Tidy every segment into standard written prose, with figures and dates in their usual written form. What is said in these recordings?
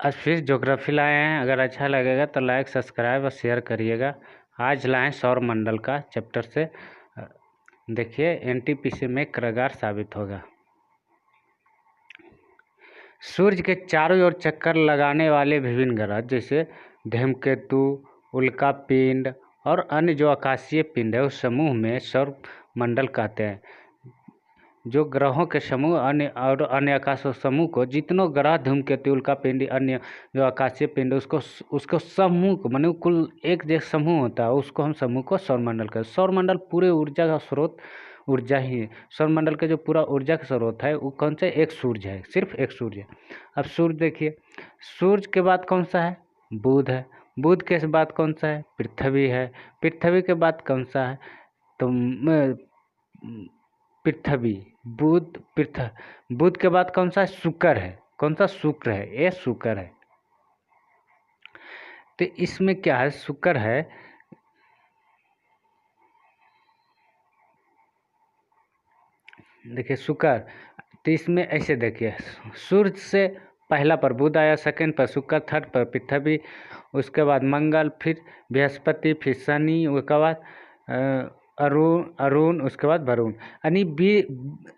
आज फिर ज्योग्राफी लाए हैं। अगर अच्छा लगेगा तो लाइक सब्सक्राइब और शेयर करिएगा। आज लाएं सौरमंडल का चैप्टर से। देखिए एनटीपीसी में कारगर साबित होगा। सूर्य के चारों ओर चक्कर लगाने वाले विभिन्न ग्रह जैसे धूमकेतु, उल्का पिंड और अन्य जो आकाशीय पिंड है उस समूह में सौरमंडल कहते हैं। जो ग्रहों के समूह अन्य आकाश समूह को जितनों ग्रह धूमकेतु उल्का पिंड अन्य जो आकाशीय पिंड उसको समूह को माने कुल एक जैसा समूह होता है, उसको हम समूह को सौरमंडल कहते हैं। सौरमंडल पूरे ऊर्जा का स्रोत ऊर्जा ही है। सौरमंडल का जो पूरा ऊर्जा का स्रोत है वो कौन सा? एक सूर्य है, सिर्फ एक सूर्य है। अब सूर्य देखिए, सूर्य के बाद कौन सा है? बुध है। बुध के बाद कौन सा है? पृथ्वी है। पृथ्वी के बाद कौन सा है? तो पृथ्वी, बुध के बाद कौन सा है? शुक्र है। कौन सा? शुक्र है। ये शुक्र है। तो इसमें क्या है? शुक्र है। देखिए शुक्र, तो इसमें ऐसे देखिए, सूर्य से पहला पर बुध आया, सेकंड पर शुक्र, थर्ड पर पृथ्वी, उसके बाद मंगल, फिर बृहस्पति, फिर शनि, उसके बाद अरुण, उसके बाद वरुण। यानी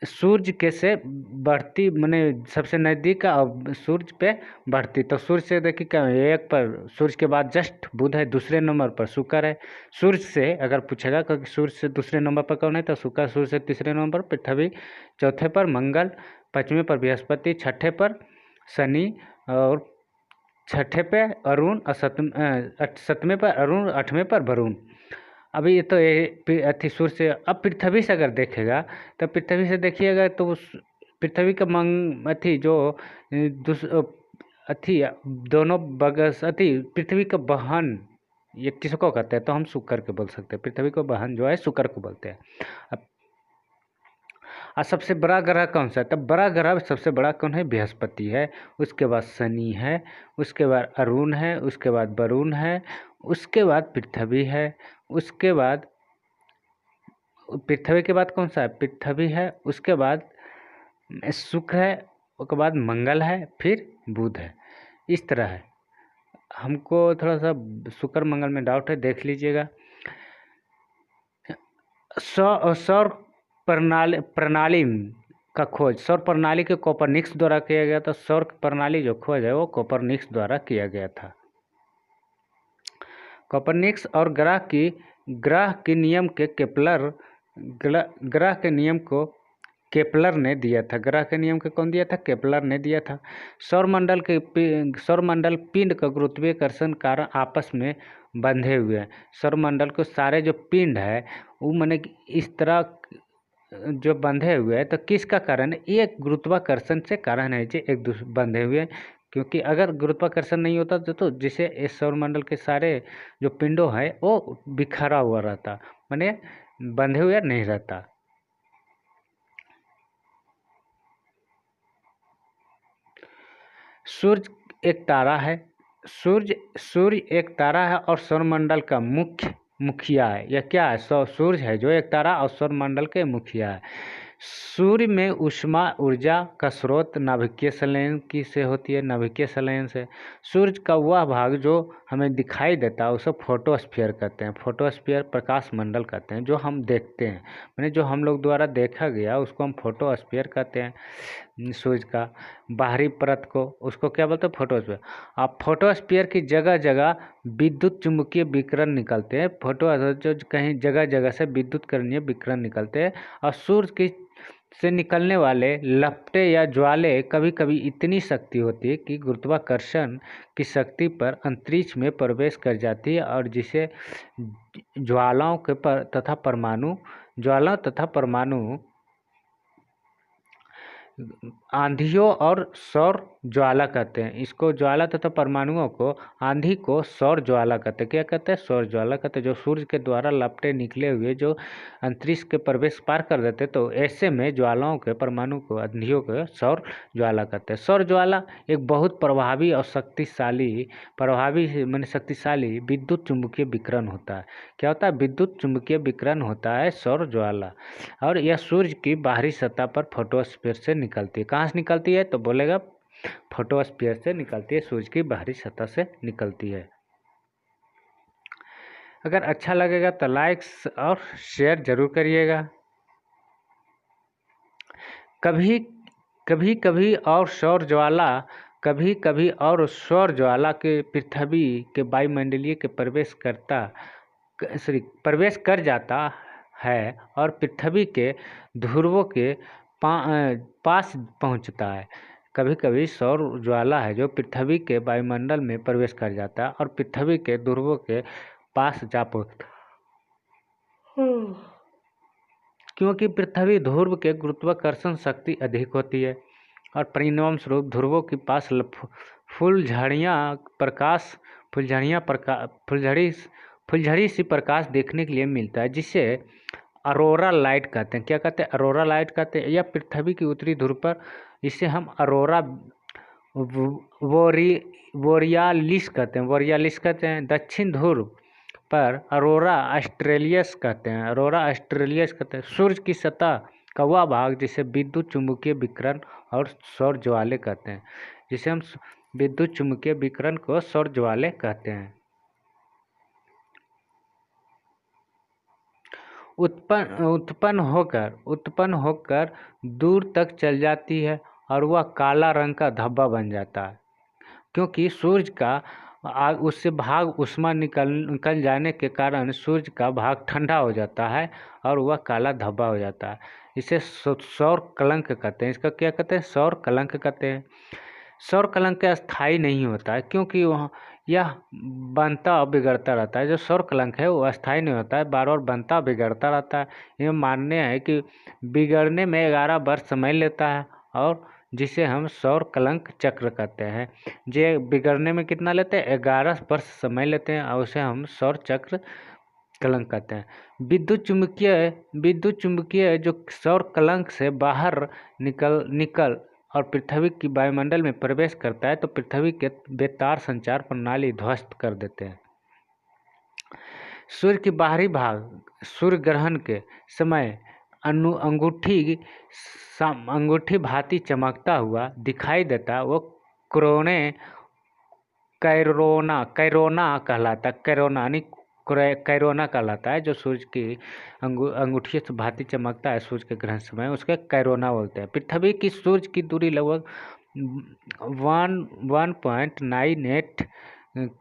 सूर्य के से बढ़ती माने सबसे नज़दीक और सूर्य पे बढ़ती। तो सूर्य से देखिए क्या एक पर सूर्य के बाद जस्ट बुध है, दूसरे नंबर पर शुक्र है। सूर्य से अगर पूछेगा क्योंकि सूर्य से दूसरे नंबर पर कौन है तो शुक्र। सूर्य से तीसरे नंबर पर पृथ्वी, चौथे पर मंगल, पाँचवें पर बृहस्पति, छठे पर शनि और छठे पे अरुण और सतवें पर अरुण, आठवें पर वरुण। अभी ये तो ये अति सूर्य से। अब पृथ्वी से अगर देखेगा तो पृथ्वी से देखिएगा तो उस पृथ्वी का अथी जो अथी दोनों बगस अथी पृथ्वी का बहन ये किसको कहते हैं? तो हम शुक्र के बोल सकते हैं। पृथ्वी को बहन जो है शुक्र को बोलते हैं। अब सबसे बड़ा ग्रह कौन सा है? तब बड़ा ग्रह सबसे बड़ा कौन है? बृहस्पति है। उसके बाद शनि है, उसके बाद अरुण है, उसके बाद वरुण है, उसके बाद पृथ्वी है, उसके बाद पृथ्वी के बाद कौन सा है? पृथ्वी है, उसके बाद शुक्र है, उसके बाद मंगल है, फिर बुध है। इस तरह है। हमको थोड़ा सा शुक्र मंगल में डाउट है, देख लीजिएगा। सौर प्रणाली का खोज सौर प्रणाली के कोपरनिकस द्वारा किया गया था। सौर प्रणाली जो खोज है वो कोपरनिकस द्वारा किया गया था। कोपरनिकस और ग्रह के नियम के ग्रह के नियम को केपलर ने दिया था। ग्रह के नियम को कौन दिया था? केपलर ने दिया था। सौरमंडल पिंड का गुरुत्वाकर्षण कारण आपस में बंधे हुए हैं। सौरमंडल को सारे जो पिंड है वो माने इस तरह जो बंधे हुए हैं, तो किसका कारण है? ये गुरुत्वाकर्षण से कारण है जो एक दूसरे बंधे हुए हैं। क्योंकि अगर गुरुत्वाकर्षण नहीं होता तो जिसे इस सौरमंडल के सारे जो पिंडों है वो बिखरा हुआ रहता, माने बंधे हुए नहीं रहता। सूर्य एक तारा है। सूर्य एक तारा है और सौरमंडल का मुखिया है। यह क्या है? सूर्य है जो एक तारा और सौरमंडल के मुखिया है। सूर्य में ऊष्मा ऊर्जा का स्रोत नाभिकीय संलयन की से होती है। नाभिकीय संलयन से सूर्य का वह भाग जो हमें दिखाई देता है उसे फोटोस्फीयर कहते हैं। फोटोस्फीयर प्रकाश मंडल कहते हैं। जो हम देखते हैं मैंने जो हम लोग द्वारा देखा गया उसको हम फोटोस्फीयर कहते हैं। सूर्य का बाहरी परत को उसको क्या बोलते हैं? फोटोस्फीयर। अब फोटोस्फीयर की जगह जगह विद्युत चुंबकीय विकिरण निकलते हैं। जो कहीं जगह जगह से विद्युत करणीय विकिरण निकलते हैं और सूर्य की से निकलने वाले लपटे या ज्वाले कभी कभी इतनी शक्ति होती है कि गुरुत्वाकर्षण की शक्ति पर अंतरिक्ष में प्रवेश कर जाती है और जिसे ज्वालाओं के तथा परमाणु आंधियों और सौर ज्वाला कहते हैं। इसको ज्वाला तथा परमाणुओं को आंधी को सौर ज्वाला कहते हैं। क्या कहते हैं? सौर ज्वाला कहते हैं। जो सूर्य के द्वारा लपटे निकले हुए जो अंतरिक्ष के प्रवेश पार कर देते तो ऐसे में ज्वालाओं के परमाणु को आंधियों को सौर ज्वाला कहते हैं। सौर ज्वाला एक बहुत प्रभावी और शक्तिशाली विद्युत चुंबकीय विकिरण होता है। क्या होता है? विद्युत चुंबकीय विकिरण होता है सौर ज्वाला। और यह सूर्य की बाहरी सतह पर फोटोस्फीयर से निकलती है। कहाँ से निकलती है? तो बोलेगा फोटोस्फीयर से निकलती है, सूर्य की बाहरी सतह से निकलती है। अगर अच्छा लगेगा तो लाइक्स और शेयर जरूर करिएगा। कभी कभी और सौर ज्वाला के पृथ्वी के वायुमंडलीय के प्रवेश कर जाता है और पृथ्वी के ध्रुवों के पास पहुंचता है। कभी कभी सौर ज्वाला है जो पृथ्वी के वायुमंडल में प्रवेश कर जाता है और पृथ्वी के ध्रुवों के पास जा पहुंचता है, क्योंकि पृथ्वी ध्रुव के गुरुत्वाकर्षण शक्ति अधिक होती है और परिणाम स्वरूप ध्रुवों के पास फुलझड़ी सी प्रकाश देखने के लिए मिलता है, जिसे अरोरा लाइट कहते हैं। क्या कहते हैं? अरोरा लाइट कहते हैं। या पृथ्वी की उत्तरी ध्रुव पर इसे हम अरोरा बोरियालिस कहते हैं। दक्षिण ध्रुव पर अरोरा ऑस्ट्रेलियस कहते हैं। सूर्य की सतह का वह भाग जिसे विद्युत चुम्बकीय विकिरण और सौर ज्वाले कहते हैं, जिसे हम विद्युत चुम्बकीय विकिरण को सौर ज्वाले कहते हैं। उत्पन्न होकर दूर तक चल जाती है और वह काला रंग का धब्बा बन जाता है, क्योंकि सूर्य का उससे भाग उष्मा निकल जाने के कारण सूर्य का भाग ठंडा हो जाता है और वह काला धब्बा हो जाता है। इसे सौर कलंक कहते हैं। इसका क्या कहते हैं? सौर कलंक कहते हैं। सौर कलंक अस्थायी नहीं होता है, क्योंकि वह यह बनता बिगड़ता रहता है। जो सौर कलंक है वो अस्थायी नहीं होता है, बार बार बनता बिगड़ता रहता है। यह मानने है कि बिगड़ने में 11 वर्ष समय लेता है और जिसे हम सौर कलंक चक्र कहते हैं। जे बिगड़ने में कितना लेते हैं? 11 वर्ष समय लेते हैं और उसे हम सौर चक्र कलंक कहते हैं। विद्युत चुम्बकीय जो सौर कलंक से बाहर निकल और पृथ्वी की वायुमंडल में प्रवेश करता है तो पृथ्वी के बेतार संचार प्रणाली ध्वस्त कर देते हैं। सूर्य की बाहरी भाग सूर्य ग्रहण के समय अंगूठी भांति चमकता हुआ दिखाई देता है। वो कैरोना कहलाता है। जो सूर्य की अंगूठी से भांति चमकता है सूर्य के ग्रहण समय, उसके कैरोना बोलते हैं। पृथ्वी की सूर्य की दूरी लगभग 1.98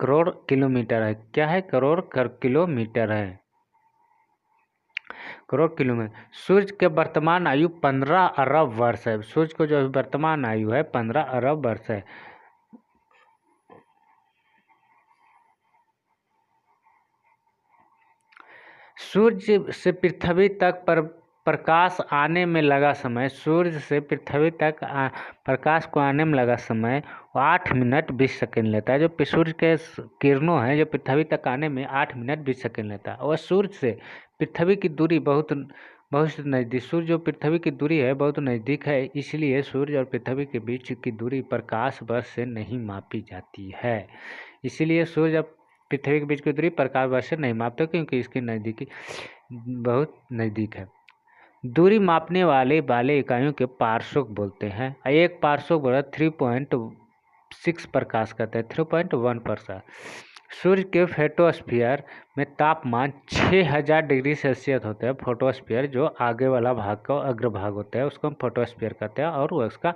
करोड़ किलोमीटर है। क्या है? करोड़ किलोमीटर है। करोड़ किलोमीटर। सूर्य के वर्तमान आयु 15 अरब वर्ष है। सूर्य को जो वर्तमान आयु है 15 अरब वर्ष है। सूर्य से पृथ्वी तक प्रकाश आने में लगा समय, सूर्य से पृथ्वी तक प्रकाश को आने में लगा समय 8 मिनट 20 सेकंड लेता है। जो सूर्य के किरणों हैं जो पृथ्वी तक आने में 8 मिनट 20 सेकंड लेता है। और सूर्य से पृथ्वी की दूरी बहुत नज़दीक, सूर्य जो पृथ्वी की दूरी है बहुत नज़दीक है, इसलिए सूर्य और पृथ्वी के बीच की दूरी प्रकाश वर्ष से नहीं मापी जाती है। इसीलिए सूर्य और पृथ्वी के बीच की दूरी प्रकाश वर्ष से नहीं मापते, क्योंकि इसकी नज़दीकी बहुत नज़दीक है। दूरी मापने वाले इकाइयों के पार्श्व बोलते हैं। एक पार्श्व बोला 3.6 प्रकाश कहते हैं, 3.1 प्रकाश। सूर्य के फोटोस्फीयर में तापमान 6000 डिग्री सेल्सियस होता है। फोटोस्फीयर जो आगे वाला भाग का अग्रभाग होता है उसको हम फोटोस्फीयर कहते हैं और उसका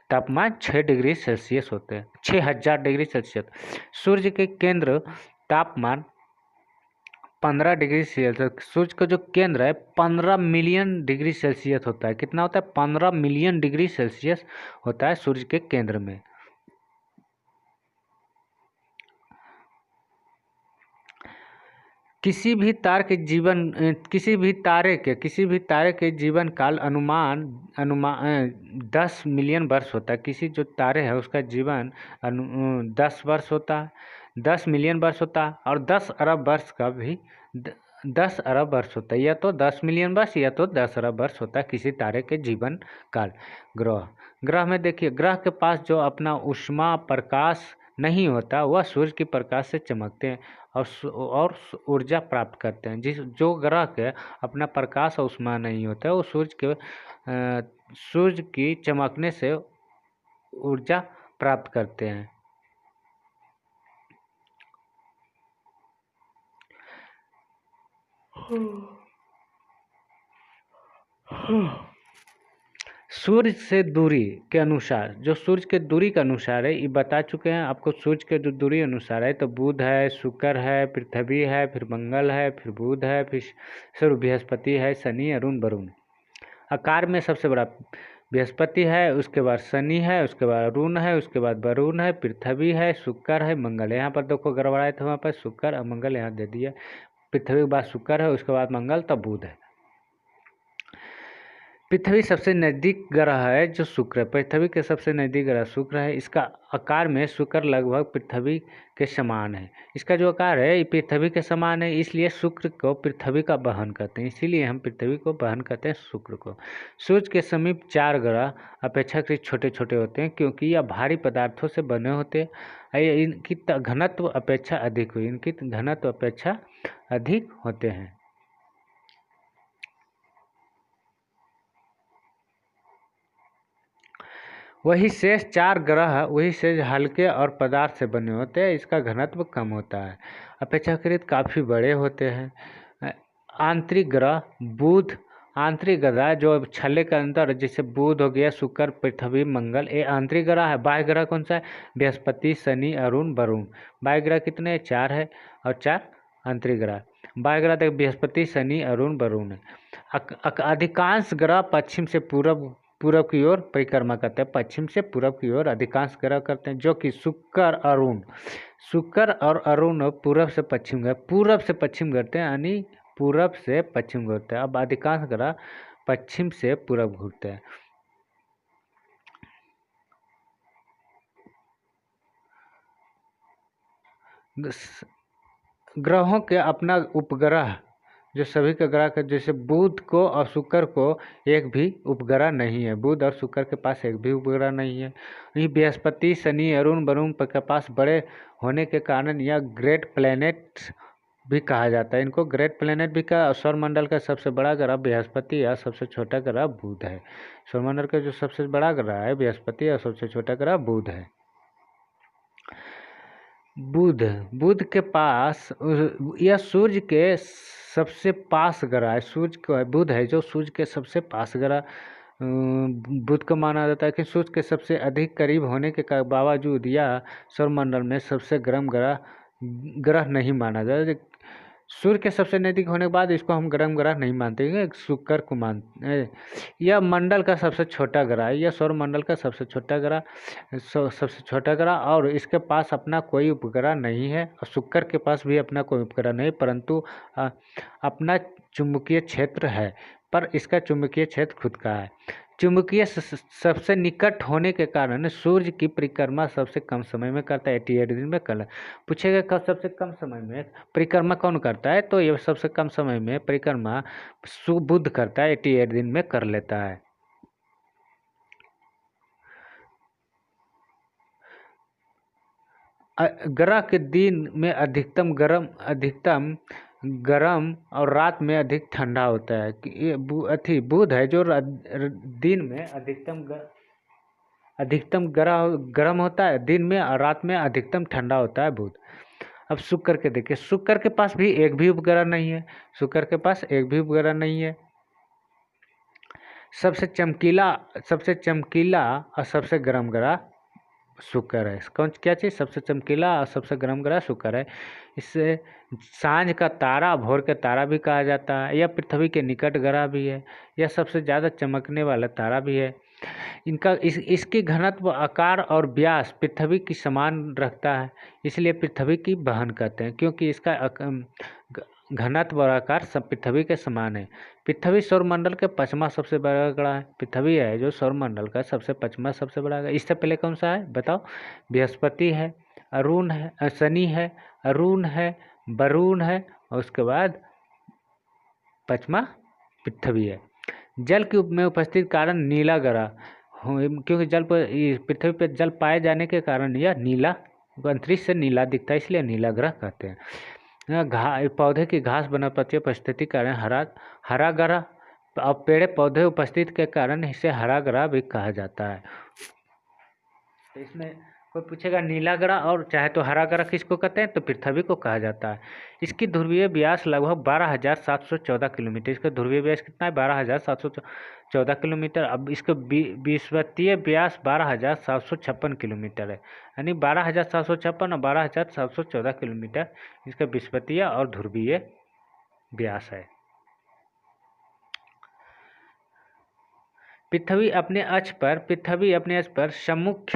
तापमान 6 डिग्री सेल्सियस होते हैं, 6000 डिग्री सेल्सियस। सूर्य के केंद्र तापमान 15 डिग्री सेल्सियस। सूर्य का जो केंद्र है 15 मिलियन डिग्री सेल्सियस होता है। कितना होता है? 15 मिलियन डिग्री सेल्सियस होता है सूर्य के केंद्र में। किसी भी तारे के जीवन काल अनुमान 10 मिलियन वर्ष होता है। किसी जो तारे है उसका जीवन 10 वर्ष होता है, 10 मिलियन वर्ष होता है। और 10 अरब वर्ष का भी 10 अरब वर्ष होता है, या तो 10 मिलियन वर्ष या तो 10 अरब वर्ष होता है किसी तारे के जीवन काल। ग्रह में देखिए, ग्रह के पास जो अपना ऊष्मा प्रकाश नहीं होता वह सूर्य की प्रकाश से चमकते हैं और ऊर्जा प्राप्त करते हैं। जो ग्रह के अपना प्रकाश और ऊष्मा नहीं होता है वो सूर्य की चमकने से ऊर्जा प्राप्त करते हैं। सूर्य से दूरी के अनुसार, जो सूर्य के दूरी के अनुसार है, ये बता चुके हैं आपको। सूर्य के जो दूरी अनुसार है तो बुध है, शुक्र है, पृथ्वी है, फिर मंगल है, फिर बुध है, फिर सूर्य, बृहस्पति है, शनि, अरुण, वरुण। आकार में सबसे बड़ा बृहस्पति है, उसके बाद शनि है, उसके बाद अरुण है, उसके बाद वरुण है, पृथ्वी है, शुक्र है, मंगल है। यहाँ पर देखो गड़बड़ाए थे, वहाँ पर शुक्र और मंगल यहाँ दे दिया। पृथ्वी के बाद शुक्र है, उसके बाद मंगल, तब बुध है। पृथ्वी सबसे नज़दीक ग्रह है जो शुक्र है। पृथ्वी के सबसे नज़दीक ग्रह शुक्र है। इसका आकार में शुक्र लगभग पृथ्वी के समान है। इसका जो आकार है ये पृथ्वी के समान है, इसलिए शुक्र को पृथ्वी का वहन करते हैं। इसीलिए हम पृथ्वी को वहन करते हैं शुक्र को। सूर्य के समीप 4 ग्रह अपेक्षाकृत छोटे छोटे होते हैं, क्योंकि यह भारी पदार्थों से बने होते हैं। इनकी घनत्व अपेक्षा अधिक हुई, इनकी घनत्व अपेक्षा अधिक होते हैं। वही शेष 4 ग्रह वही शेष हल्के और पदार्थ से बने होते हैं। इसका घनत्व कम होता है, अपेक्षाकृत काफ़ी बड़े होते हैं। आंतरिक ग्रह बुध, आंतरिक ग्रह जो छल्ले के अंदर, जैसे बुध हो गया, शुक्र, पृथ्वी, मंगल, ये आंतरिक ग्रह है। बाह्य ग्रह कौन सा है? बृहस्पति, शनि, अरुण, वरुण। बाह्य ग्रह कितने हैं? 4 है, और 4 आंतरिक ग्रह। बाह्य ग्रह देख बृहस्पति, शनि, अरुण, वरुण है। अधिकांश ग्रह पश्चिम से पूरब की ओर परिक्रमा करते हैं। पश्चिम से पूरब की ओर अधिकांश ग्रह करते हैं, जो कि शुक्र और अरुण पूरब से पश्चिम करते हैं, यानी पूरब से पश्चिम घूरते हैं। अब अधिकांश ग्रह पश्चिम से पूरब घूरते हैं। ग्रहों के अपना उपग्रह, जो सभी के ग्रह के, जैसे बुध को और शुक्र को एक भी उपग्रह नहीं है। बुध और शुक्र के पास एक भी उपग्रह नहीं है। वहीं बृहस्पति, शनि, अरुण, वरुण के पास बड़े होने के कारण यह ग्रेट प्लैनेट भी कहा जाता है। इनको ग्रेट प्लैनेट भी कहा। सौरमंडल का सबसे बड़ा ग्रह बृहस्पति है, सबसे छोटा ग्रह बुध है। सौरमंडल का जो सबसे बड़ा ग्रह है बृहस्पति और सबसे छोटा ग्रह बुध है। बुध के पास, यह सूर्य के सबसे पास ग्रह है। सूर्य को बुध है जो सूर्य के सबसे पास ग्रह बुध को माना जाता है। कि सूर्य के सबसे अधिक करीब होने के बावजूद यह सौरमंडल में सबसे गर्म ग्रह नहीं माना जाता। सूर्य के सबसे नज़दीक होने के बाद इसको हम गर्म ग्रह नहीं मानते हैं, शुक्र को मानते हैं। यह मंडल का सबसे छोटा ग्रह है। यह सौर मंडल का सबसे छोटा ग्रह और इसके पास अपना कोई उपग्रह नहीं है। और शुक्र के पास भी अपना कोई उपग्रह नहीं, परंतु अपना चुंबकीय क्षेत्र है, पर इसका चुंबकीय क्षेत्र खुद का है। चुंबकीय सबसे निकट होने के कारण सूर्य की परिक्रमा सबसे कम समय में करता है, 88 दिन में कर। पूछेगा कब सबसे कम समय में परिक्रमा कौन करता है, तो ये सबसे कम समय में परिक्रमा बुध करता है, 88 दिन में कर लेता है। ग्रह के दिन में अधिकतम गर्म और रात में अधिक ठंडा होता है। ये बुध है जो दिन में अधिकतम गर्म होता है दिन में, और रात में अधिकतम ठंडा होता है बुध। अब शुक्र के देखिए, शुक्र के पास भी एक भी उपग्रह नहीं है। सबसे चमकीला और सबसे गर्म ग्रह शुक्र है। क्या चीज़ सबसे चमकीला और सबसे गर्म ग्रह शुक्र है। इससे सांझ का तारा, भोर के तारा भी कहा जाता है। यह पृथ्वी के निकट ग्रह भी है। यह सबसे ज़्यादा चमकने वाला तारा भी है। इसकी घनत्व, आकार और व्यास पृथ्वी की समान रखता है, इसलिए पृथ्वी की वहन कहते हैं, क्योंकि इसका घनत्व और आकार सब पृथ्वी के समान है। पृथ्वी सौरमंडल के 5वां सबसे बड़ा ग्रह है। पृथ्वी है जो सौरमंडल का 5वां सबसे बड़ा ग्रह। इससे पहले कौन सा है बताओ? बृहस्पति है, अरुण है, शनि है, अरुण है, वरुण है, और उसके बाद 5वां पृथ्वी है। जल में उपस्थित कारण नीला ग्रह, क्योंकि पृथ्वी पर जल पाए जाने के कारण यह नीला, अंतरिक्ष से नीला दिखता है, इसलिए नीला ग्रह कहते हैं। पौधे की घास वनस्पति उपस्थिति के कारण हरा ग्रह, और पेड़ पौधे उपस्थित के कारण इसे हरा ग्रह भी कहा जाता है। तो इसमें कोई पूछेगा नीला ग्रह और चाहे तो हरा ग्रह किसको कहते हैं, तो पृथ्वी को कहा जाता है। इसकी ध्रुवीय व्यास लगभग 12,714 किलोमीटर। इसका ध्रुवीय व्यास कितना है, 12,714 किलोमीटर। अब इसका विषुवतीय व्यास 12,756 किलोमीटर है, यानी 12,756 और 12,714 किलोमीटर इसका विषुवतीय और ध्रुवीय व्यास है। पृथ्वी अपने अक्ष पर सम्मुख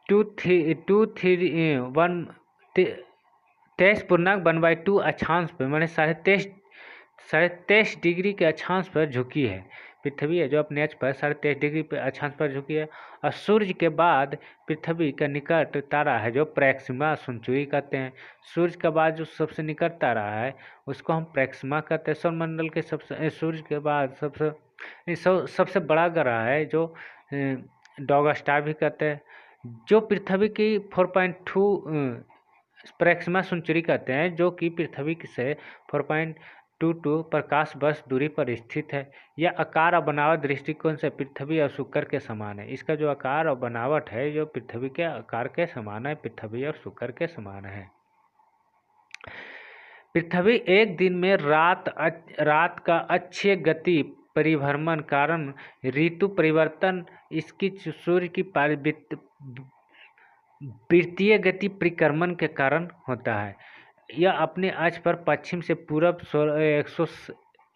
23.1/2 अक्षांश पर, मैंने 23.5 डिग्री के अक्षांश पर झुकी है। पृथ्वी है जो अपने अक्ष पर 23.5 डिग्री पर अक्षांश पर झुकी है। और सूर्य के बाद पृथ्वी का निकट तारा है जो प्रैक्सिमा सेंचुरी कहते हैं। सूर्य के बाद जो सबसे निकट तारा है उसको हम प्रैक्सिमा कहते हैं। सौरमंडल के सूर्य के बाद सबसे बड़ा ग्रह है जो डॉग स्टार भी कहते हैं, जो पृथ्वी की 4.2 प्रैक्सिमा सेंचुरी कहते हैं, जो कि पृथ्वी से 4.22 प्रकाश वर्ष दूरी पर स्थित है। यह आकार और बनावट दृष्टिकोण से पृथ्वी और शुक्र के समान है। इसका जो आकार और बनावट है जो पृथ्वी के आकार के समान है, पृथ्वी और शुक्र के समान है। पृथ्वी एक दिन में रात का अक्षीय गति परिभ्रमण कारण ऋतु परिवर्तन इसकी सूर्य की वृत्तीय गति परिक्रमण के कारण होता है। यह अपने अक्ष पर पश्चिम से पूरब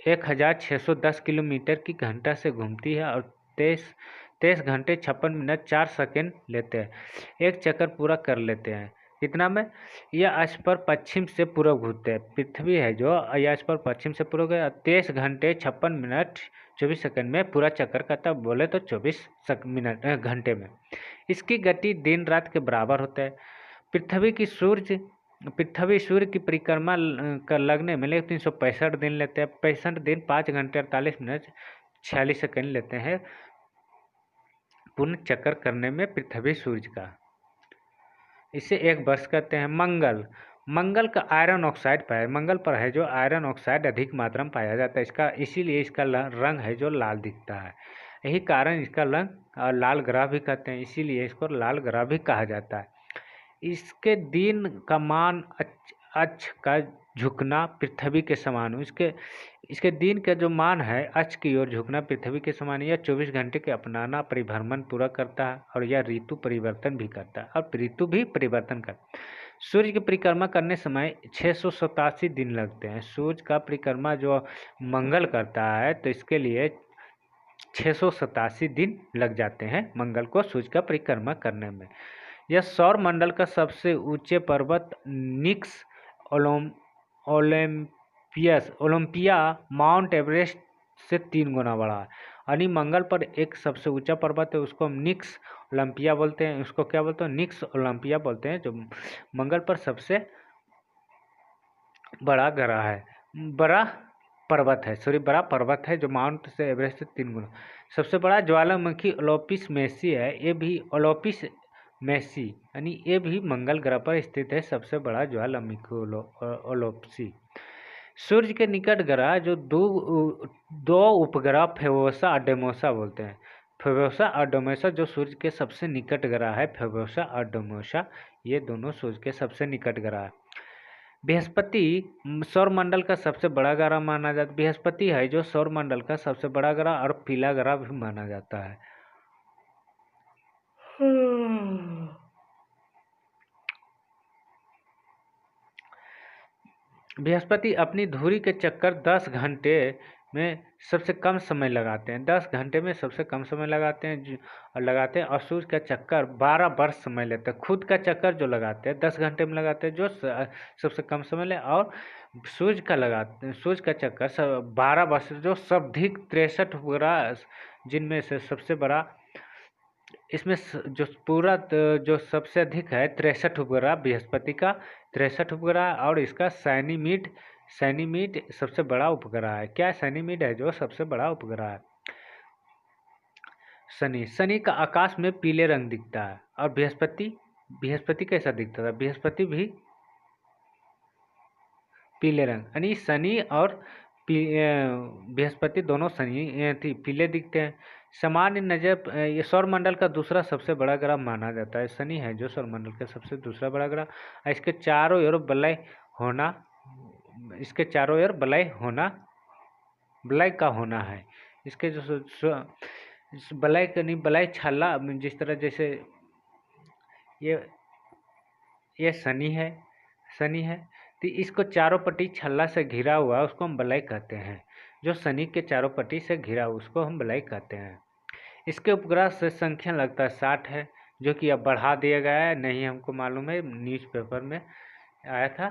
1610 किलोमीटर की घंटा से घूमती है और 23 घंटे 56 मिनट 4 सेकंड लेते हैं, एक चक्कर पूरा कर लेते हैं। कितना में, यह अक्ष पर पश्चिम से पूरब घूमते हैं। पृथ्वी है जो यह अक्ष पर पश्चिम से पूरब 23 घंटे 56 मिनट 24 सेकंड में पूरा चक्कर करता, बोले तो 24 घंटे में। इसकी गति दिन रात के बराबर होता है। पृथ्वी सूर्य की परिक्रमा कर लगने में 365 दिन लेते हैं। 65 दिन 5 घंटे 48 मिनट 46 सेकंड लेते हैं पूर्ण चक्कर करने में पृथ्वी सूर्य का। इसे एक वर्ष कहते हैं। मंगल का आयरन ऑक्साइड मंगल पर है जो आयरन ऑक्साइड अधिक मात्रा में पाया जाता है। इसीलिए इसका रंग है जो लाल दिखता है। यही कारण इसका रंग लाल ग्रह भी कहते हैं, इसीलिए इसको लाल ग्रह भी कहा जाता है। इसके दिन का मान अक्ष का झुकना पृथ्वी के समान हो। इसके दिन का जो मान है अक्ष की ओर झुकना पृथ्वी के समान। यह 24 घंटे के अपनाना परिभ्रमण पूरा करता है और यह ऋतु परिवर्तन भी करता है और ऋतु भी परिवर्तन करता है। सूर्य की परिक्रमा करने समय 687 दिन लगते हैं। सूर्य का परिक्रमा जो मंगल करता है तो इसके लिए 687 दिन लग जाते हैं मंगल को सूर्य का परिक्रमा करने में। यह सौर मंडल का सबसे ऊंचे पर्वत निक्स ओलंपिया माउंट एवरेस्ट से 3 गुना बड़ा है। यानी मंगल पर एक सबसे ऊंचा पर्वत है, उसको हम निक्स ओलंपिया बोलते हैं। उसको क्या बोलते हैं, निक्स ओलंपिया बोलते हैं, जो मंगल पर सबसे बड़ा ग्रह है, बड़ा पर्वत है जो माउंट से एवरेस्ट से 3 गुना। सबसे बड़ा ज्वालामुखी ओलंपिस मेसी है। ये भी ओलंपिस मेसी यानी ये भी मंगल ग्रह पर स्थित है, सबसे बड़ा ज्वालामुखी ओलंपिस। सूर्य के निकट ग्रह जो दो उपग्रह फेबोसा और डेमोसा बोलते हैं। फेबोसा और डेमोसा जो सूर्य के सबसे निकट ग्रह है, फेबोसा और डेमोसा, ये दोनों सूर्य के सबसे निकट ग्रह है। बृहस्पति सौरमंडल का सबसे बड़ा ग्रह माना जाता है। बृहस्पति है जो सौरमंडल का सबसे बड़ा ग्रह और पीला ग्रह भी माना जाता है। बृहस्पति अपनी धुरी के चक्कर 10 घंटे में सबसे कम समय लगाते हैं। 10 घंटे में सबसे कम समय लगाते हैं और सूर्य का चक्कर 12 वर्ष समय लेते हैं। खुद का चक्कर जो लगाते हैं 10 घंटे में लगाते हैं, जो सबसे कम समय ले, और सूर्य का चक्कर 12 वर्ष, जो सर्वाधिक 63 उपग्रह, जिनमें से सबसे बड़ा इसमें जो सबसे अधिक है 63 उपग्रह बृहस्पति का 63 उपग्रह, और इसका सैनीमीड सबसे बड़ा उपग्रह है। क्या सैनीमीड है जो सबसे बड़ा उपग्रह है। शनि का आकाश में पीले रंग दिखता है। और बृहस्पति कैसा दिखता था, बृहस्पति भी पीले रंग, यानी शनि और बृहस्पति दोनों पीले दिखते हैं। सामान्य नजर ये सौरमंडल का दूसरा सबसे बड़ा ग्रह माना जाता है। शनि है जो सौरमंडल का सबसे दूसरा बड़ा ग्रह, इसके चारों ओर वलय का होना है। इसके जो वलय का नहीं, वलय छल्ला, जिस तरह जैसे ये शनि है तो इसको चारों पट्टी छल्ला से घिरा हुआ उसको हम वलय कहते हैं। जो शनि के चारों पट्टी से घिरा उसको हम वलय कहते हैं। इसके उपग्रह से संख्या लगता है 60 है, जो कि अब बढ़ा दिया गया है, नहीं हमको मालूम है, न्यूज़पेपर में आया था।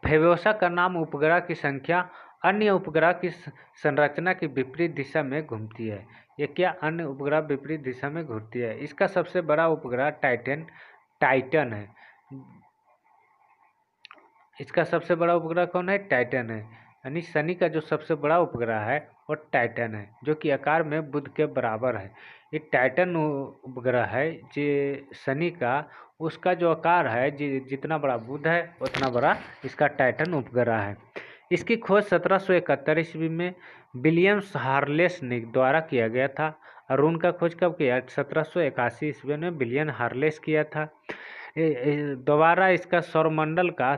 फेबोसा का नाम उपग्रह की संख्या अन्य उपग्रह की संरचना की विपरीत दिशा में घूमती है। ये क्या अन्य उपग्रह विपरीत दिशा में घूमती है? इसका सबसे बड़ा उपग्रह टाइटन है। इसका सबसे बड़ा उपग्रह कौन है? टाइटन है। यानी शनि का जो सबसे बड़ा उपग्रह है वो टाइटन है, जो कि आकार में बुध के बराबर है। ये टाइटन उपग्रह है जो शनि का, उसका जो आकार है जितना बड़ा बुध है उतना बड़ा इसका टाइटन उपग्रह है। इसकी खोज 1771 ईस्वी में विलियम्स हार्लेस ने द्वारा किया गया था। और उनका खोज कब किया? 1781 ईस्वी में विलियम हार्लेस किया था। दोबारा इसका सौरमंडल का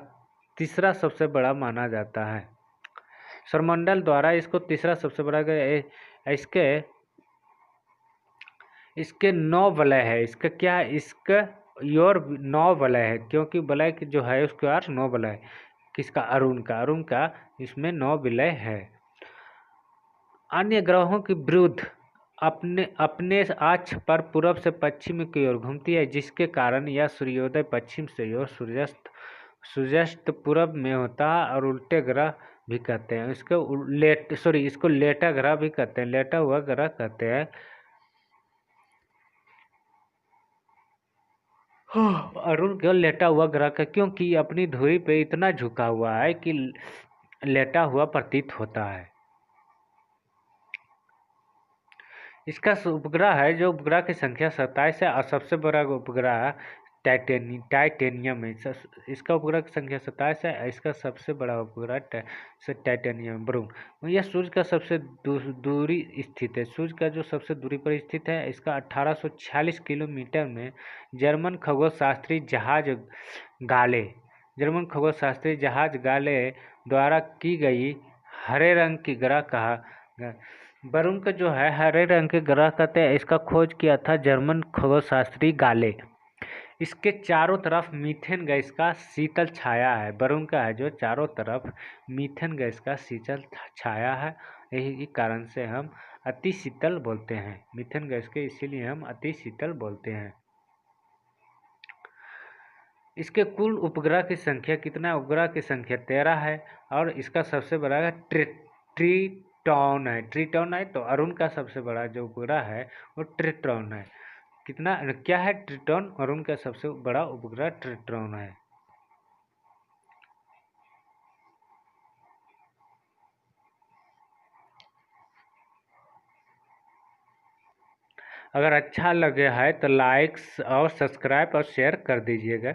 तीसरा सबसे बड़ा माना जाता है। सौरमंडल द्वारा इसको तीसरा सबसे बड़ा, इसके 9 वलय है। इसका क्या है? इसका योर 9 वलय है, क्योंकि वलय जो है उसके यार 9 वलय। किसका? अरुण का इसमें 9 विलय है। अन्य ग्रहों की विरुद्ध अपने अक्ष पर पूर्व से पश्चिम की ओर घूमती है, जिसके कारण यह सूर्योदय पश्चिम से और सूर्यास्त पूर्व में होता है। और उल्टे ग्रह भी कहते हैं इसको लेटा ग्रह भी कहते हैं, लेटा हुआ ग्रह कहते हैं। अरुण क्यों लेटा हुआ ग्रह का? क्योंकि अपनी धुरी पे इतना झुका हुआ है कि लेटा हुआ प्रतीत होता है। इसका उपग्रह है जो उपग्रह की संख्या 27 है और सबसे बड़ा उपग्रह टाइटेनियम है। इसका उपग्रह की संख्या 27 है। इसका सबसे बड़ा उपग्रह टाइटेनियम ब्रून। यह सूर्य का सबसे दूरी स्थित है। सूर्य का जो सबसे दूरी पर स्थित है, इसका 1846 किलोमीटर में जर्मन खगोलशास्त्री जहाज गाले द्वारा की गई हरे रंग की ग्रह कहा। वरुण का जो है हरे रंग के ग्रह कहते हैं। इसका खोज किया था जर्मन खगोलशास्त्री गाले। इसके चारों तरफ मीथेन गैस का शीतल छाया है। वरुण का है जो चारों तरफ मीथेन गैस का शीतल छाया है, यही कारण से हम अति शीतल बोलते हैं मीथेन गैस के, इसीलिए हम अति शीतल बोलते हैं। इसके कुल उपग्रह की संख्या कितना? उपग्रह की संख्या 13 है। और इसका सबसे बड़ा ट्रिटॉन है। तो अरुण का सबसे बड़ा जो उपग्रह है वो ट्रिटॉन है। कितना क्या है? ट्रिटॉन। अरुण का सबसे बड़ा उपग्रह ट्रिटॉन है। अगर अच्छा लगे है तो लाइक्स और सब्सक्राइब और शेयर कर दीजिएगा।